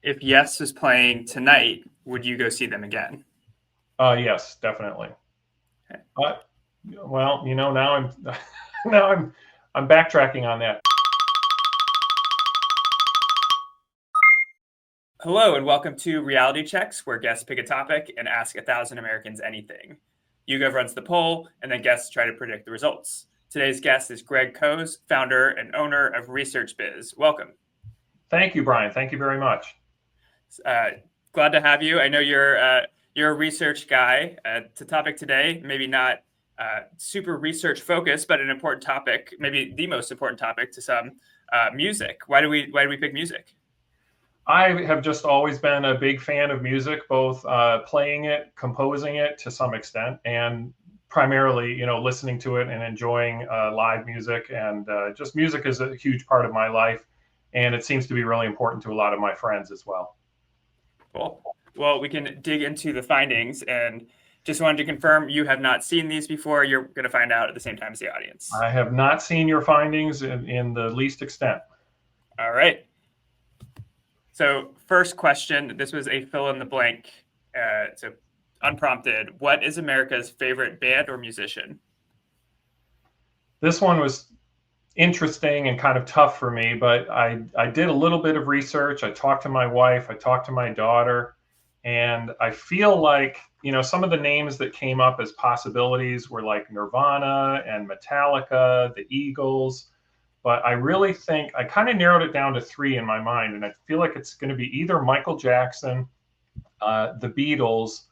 if Yes was playing tonight, would you go see them again? Yes, definitely. Okay. Well, now I'm now I'm backtracking on that. Hello, and welcome to Reality Checks, where guests pick a topic and ask 1,000 Americans anything. YouGov runs the poll, and then guests try to predict the results. Today's guest is Greg Kohs, founder and owner of Research Biz. Welcome. Thank you, Brian. Thank you very much. Glad to have you. I know you're a research guy. The topic today, maybe not super research focused, but an important topic, maybe the most important topic to some, music. Why do we pick music? I have just always been a big fan of music, both playing it, composing it to some extent, and primarily, listening to it and enjoying live music. And just music is a huge part of my life, and it seems to be really important to a lot of my friends as well. Cool. Well, we can dig into the findings, and just wanted to confirm you have not seen these before. You're going to find out at the same time as the audience. I have not seen your findings in the least extent. All right. So first question, this was a fill in the blank, so unprompted. What is America's favorite band or musician? This one was interesting and kind of tough for me, but I did a little bit of research. I talked to my wife, I talked to my daughter, and I feel like, some of the names that came up as possibilities were like Nirvana and Metallica, the Eagles. But I really think I kind of narrowed it down to three in my mind, and I feel like it's going to be either Michael Jackson, the Beatles,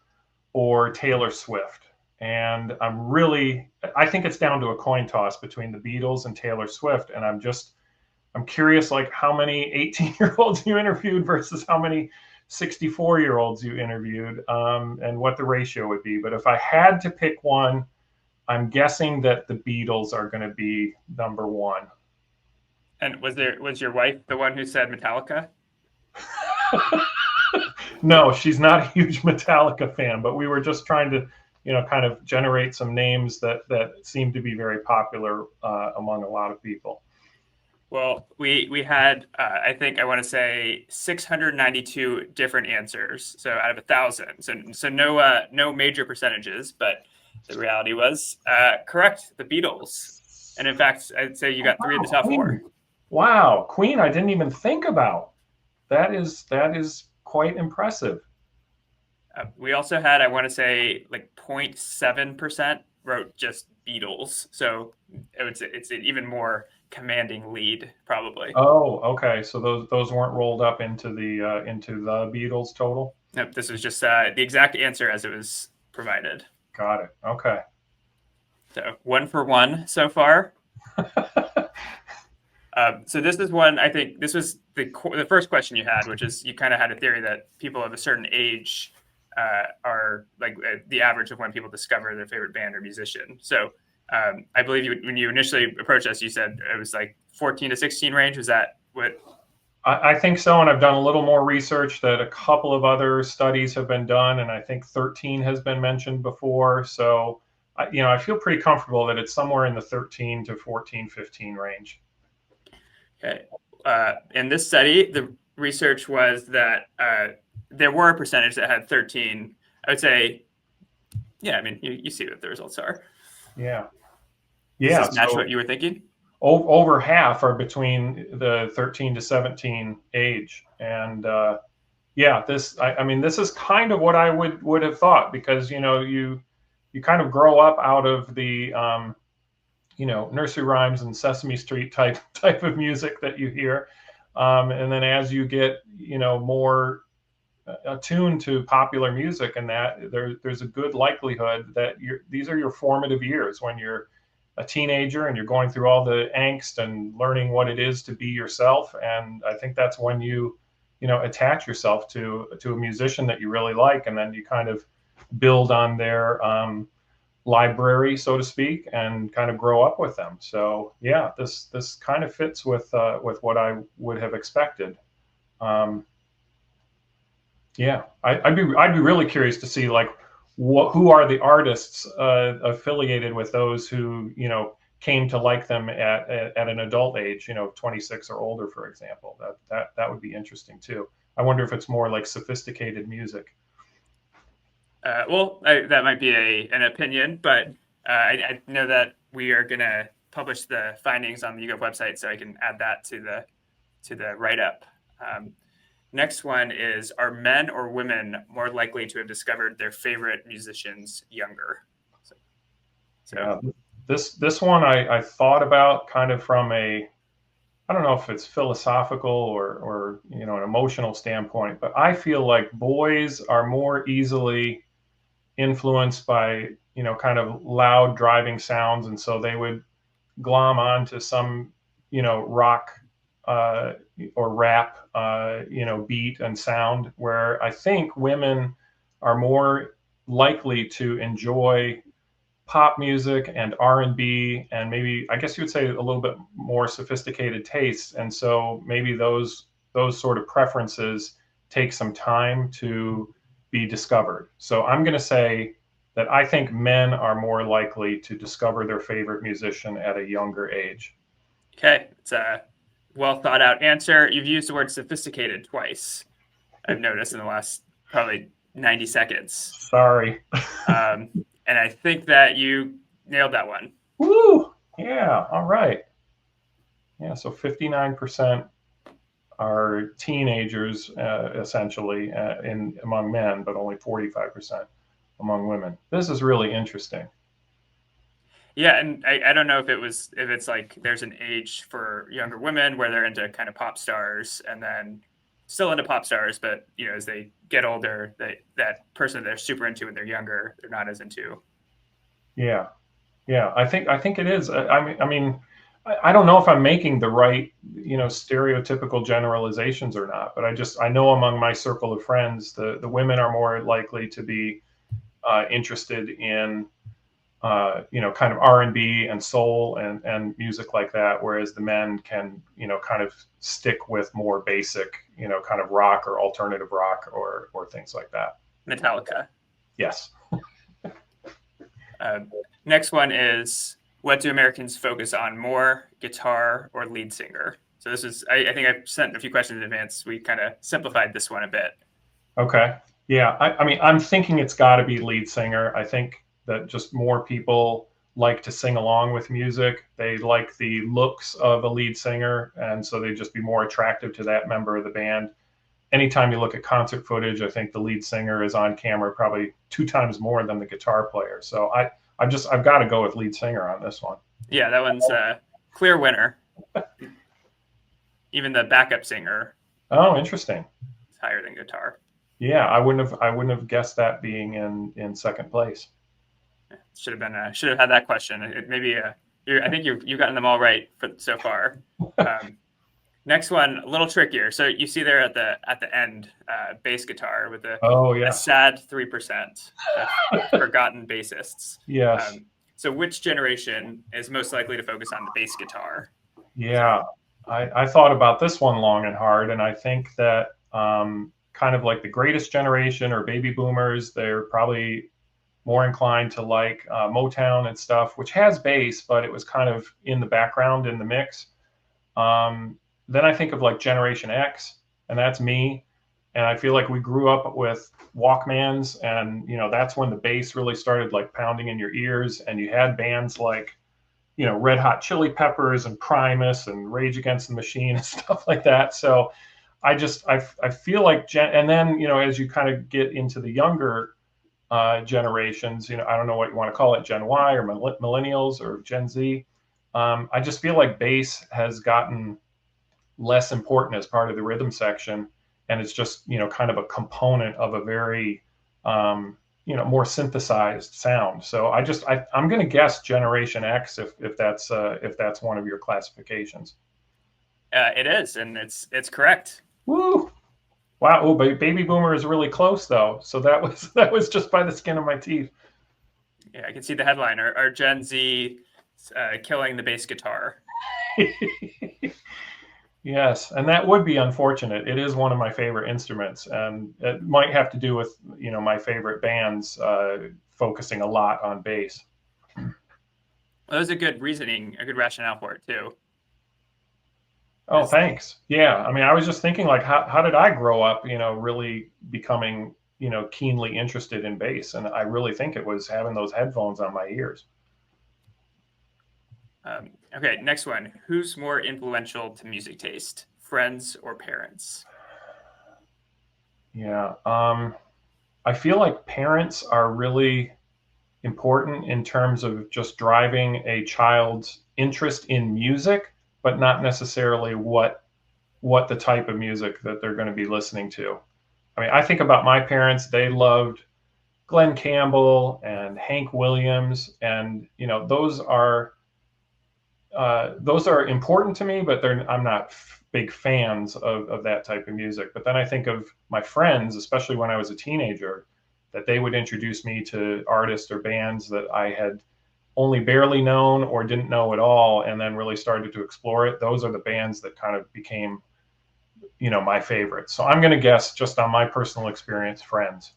or Taylor Swift. And I think it's down to a coin toss between the Beatles and Taylor Swift. And I'm curious, like how many 18-year-olds you interviewed versus how many 64-year-olds you interviewed, and what the ratio would be. But if I had to pick one, I'm guessing that the Beatles are going to be number one. And was your wife the one who said Metallica? No, she's not a huge Metallica fan, but we were just trying to, kind of generate some names that seem to be very popular among a lot of people. Well, we had, I think I want to say 692 different answers. So out of 1,000. So no major percentages, but the reality was correct. The Beatles. And in fact, I'd say you got three of the top four. Wow, Queen, I didn't even think about. That is quite impressive. We also had, I want to say, like 0.7% wrote just Beatles. So it's an even more commanding lead, probably. Oh, okay. So those weren't rolled up into the Beatles total? Nope, this was just the exact answer as it was provided. Got it. Okay. So 1 for 1 so far. So this is one, I think this was the first question you had, which is you kind of had a theory that people of a certain age are like the average of when people discover their favorite band or musician. So I believe when you initially approached us, you said it was like 14 to 16 range. Was that what? I think so. And I've done a little more research that a couple of other studies have been done. And I think 13 has been mentioned before. So, I feel pretty comfortable that it's somewhere in the 13 to 14, 15 range. Okay. In this study, the research was that there were a percentage that had 13. I would say, yeah, I mean, you see what the results are. Yeah. Yeah. Does this match what you were thinking? Over half are between the 13 to 17 age. And this is kind of what I would have thought, because, you kind of grow up out of the, nursery rhymes and Sesame Street type of music that you hear. And then as you get, more attuned to popular music, and that there's a good likelihood that these are your formative years when you're a teenager and you're going through all the angst and learning what it is to be yourself. And I think that's when you attach yourself to a musician that you really like, and then you kind of build on their library, so to speak, and kind of grow up with them. So yeah, this kind of fits with what I would have expected. I'd be really curious to see like who are the artists affiliated with those who came to like them at an adult age, 26 or older, for example. That would be interesting too. I wonder if it's more like sophisticated music. That might be an opinion, but I know that we are going to publish the findings on the YouGov website, so I can add that to the write-up. Next one is, are men or women more likely to have discovered their favorite musicians younger? Yeah, this one I thought about kind of from a, I don't know if it's philosophical or an emotional standpoint, but I feel like boys are more easily influenced by kind of loud driving sounds, and so they would glom on to some rock uh, or rap beat and sound, where I think women are more likely to enjoy pop music and R&B, and maybe, I guess you would say, a little bit more sophisticated tastes. And so maybe those sort of preferences take some time to be discovered. So I'm going to say that I think men are more likely to discover their favorite musician at a younger age. Okay, it's a well thought out answer. You've used the word sophisticated twice, I've noticed, in the last probably 90 seconds. Sorry. And I think that you nailed that one. Woo! Yeah, all right. Yeah, so 59% are teenagers, essentially, among men, but only 45% among women. This is really interesting. Yeah, and I don't know if it's like there's an age for younger women where they're into kind of pop stars, and then still into pop stars, but as they get older, that person they're super into when they're younger, they're not as into. Yeah, yeah. I think it is. I mean, I don't know if I'm making the right, stereotypical generalizations or not, but I know among my circle of friends, the women are more likely to be interested in kind of R&B and soul and music like that, whereas the men can, kind of stick with more basic, kind of rock or alternative rock or things like that. Metallica. Yes. Next one is, what do Americans focus on more, guitar or lead singer? So this is, I think I sent a few questions in advance. We kind of simplified this one a bit. Okay. Yeah. I mean, I'm thinking it's got to be lead singer. I think that just more people like to sing along with music. They like the looks of a lead singer, and so they just be more attractive to that member of the band. Anytime you look at concert footage, I think the lead singer is on camera probably 2 times more than the guitar player. So I've got to go with lead singer on this one. Yeah, that one's a clear winner. Even the backup singer. Oh, interesting. Is higher than guitar. Yeah, I wouldn't have guessed that being in second place. Should have had that question. I think you've gotten them all right so far. Next one, a little trickier. So you see there at the end, bass guitar with a sad 3% forgotten bassists. Yes. So which generation is most likely to focus on the bass guitar? Yeah, I thought about this one long and hard, and I think that kind of like the greatest generation or baby boomers, they're probably more inclined to like Motown and stuff, which has bass, but it was kind of in the background in the mix. Then I think of like Generation X, and that's me. And I feel like we grew up with Walkmans, and that's when the bass really started like pounding in your ears, and you had bands like Red Hot Chili Peppers and Primus and Rage Against the Machine and stuff like that. So I feel like and then as you kind of get into the younger generations, I don't know what you want to call it, Gen Y or millennials or Gen Z. I just feel like bass has gotten less important as part of the rhythm section, and it's just kind of a component of a very more synthesized sound. So I'm going to guess Generation X if that's one of your classifications. It is, and it's correct. Woo! Wow. Oh, baby boomer is really close though. So that was just by the skin of my teeth. Yeah, I can see the headline. Are Gen Z killing the bass guitar? Yes, and that would be unfortunate. It is one of my favorite instruments, and it might have to do with my favorite bands focusing a lot on bass. Well, that was a good reasoning, a good rationale for it too. Oh, thanks. Yeah. I mean, I was just thinking like, how did I grow up, really becoming, keenly interested in bass? And I really think it was having those headphones on my ears. Okay, next one. Who's more influential to music taste, friends or parents? Yeah. I feel like parents are really important in terms of just driving a child's interest in music, but not necessarily what the type of music that they're going to be listening to. I mean, I think about my parents, they loved Glenn Campbell and Hank Williams, and those are important to me, but I'm not big fans of that type of music. But then I think of my friends, especially when I was a teenager, that they would introduce me to artists or bands that I had only barely known or didn't know at all, and then really started to explore it. Those are the bands that kind of became, my favorites. So I'm going to guess, just on my personal experience, Friends.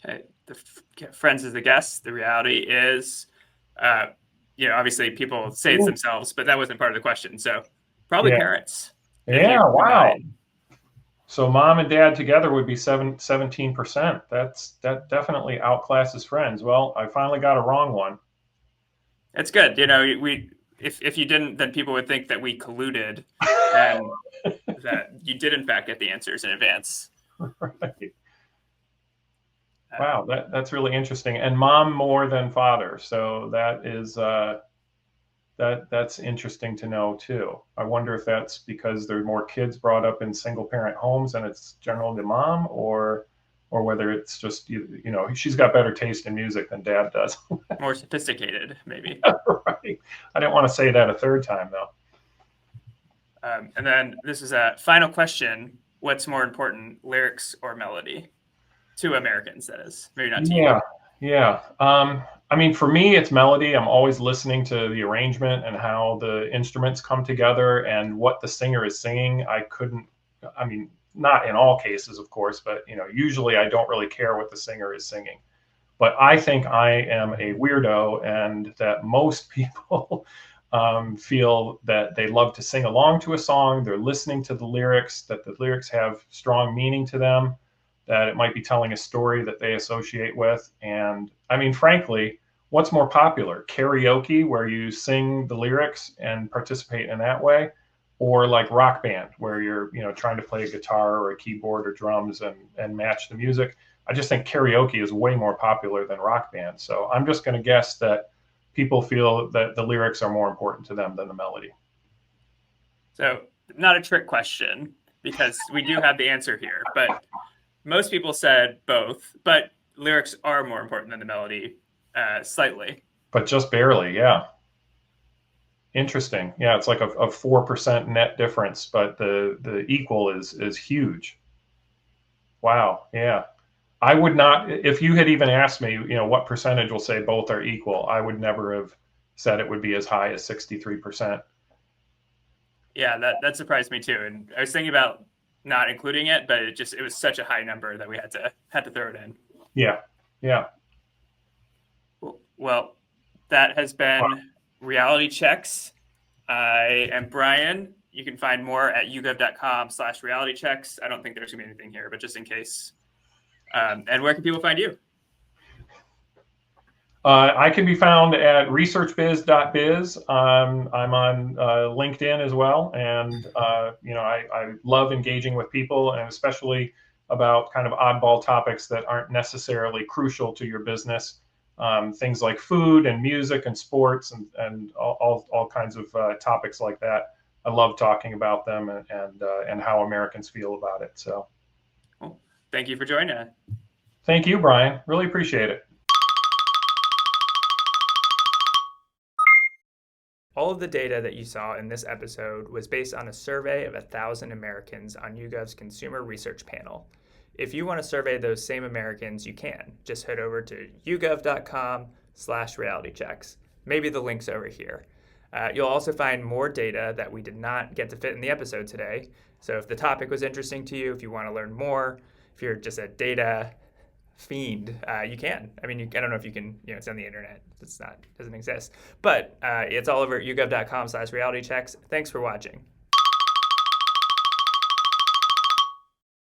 Okay, friends is the guess. The reality is, uh, obviously people say it's Ooh. themselves, but that wasn't part of the question. So probably Yeah. parents. If you Yeah. Wow. combine, So mom and dad together would be 17%. That definitely outclasses Friends. Well, I finally got a wrong one. it's good. We if you didn't, then people would think that we colluded and that you did in fact get the answers in advance. Right. Uh, Wow, that's really interesting. And mom more than father. So that is that's interesting to know too. I wonder if that's because there are more kids brought up in single parent homes and it's generally the mom, or whether it's just she's got better taste in music than dad does. More sophisticated, maybe. Right. I didn't want to say that a third time though. And then this is a final question. What's more important, lyrics or melody? To Americans, that is. Maybe not to you. Yeah, yeah. I mean, for me, it's melody. I'm always listening to the arrangement and how the instruments come together and what the singer is singing. I mean, not in all cases, of course, but usually I don't really care what the singer is singing. But I think I am a weirdo, and that most people feel that they love to sing along to a song. They're listening to the lyrics, that the lyrics have strong meaning to them, that it might be telling a story that they associate with. And I mean, frankly, what's more popular? Karaoke, where you sing the lyrics and participate in that way, or like Rock Band, where you're trying to play a guitar or a keyboard or drums and match the music. I just think karaoke is way more popular than Rock Band. So I'm just going to guess that people feel that the lyrics are more important to them than the melody. So, not a trick question because we do have the answer here, but most people said both, but lyrics are more important than the melody, slightly. But just barely, yeah. Interesting. Yeah, it's like a 4% net difference, but the equal is huge. Wow. Yeah. I would not, if you had even asked me, what percentage will say both are equal, I would never have said it would be as high as 63%. Yeah, that surprised me too. And I was thinking about not including it, but it was such a high number that we had to throw it in. Yeah. Yeah. Well, that has been Reality Checks. I am Brian. You can find more at yougov.com/realitychecks. I don't think there's gonna be anything here, but just in case. And where can people find you? I can be found at researchbiz.biz. I'm on LinkedIn as well, and I love engaging with people, and especially about kind of oddball topics that aren't necessarily crucial to your business. Things like food and music and sports and all kinds of topics like that. I love talking about them and how Americans feel about it. So, Well, thank you for joining us. thank you, Brian. Really appreciate it. All of the data that you saw in this episode was based on a survey of 1,000 Americans on YouGov's Consumer Research Panel. If you want to survey those same Americans, you can. Just head over to yougov.com/realitychecks. Maybe the link's over here. You'll also find more data that we did not get to fit in the episode today. So if the topic was interesting to you, if you want to learn more, if you're just a data fiend, you can. I mean, I don't know if you can, it's on the internet. Doesn't exist. But it's all over at yougov.com/realitychecks. Thanks for watching.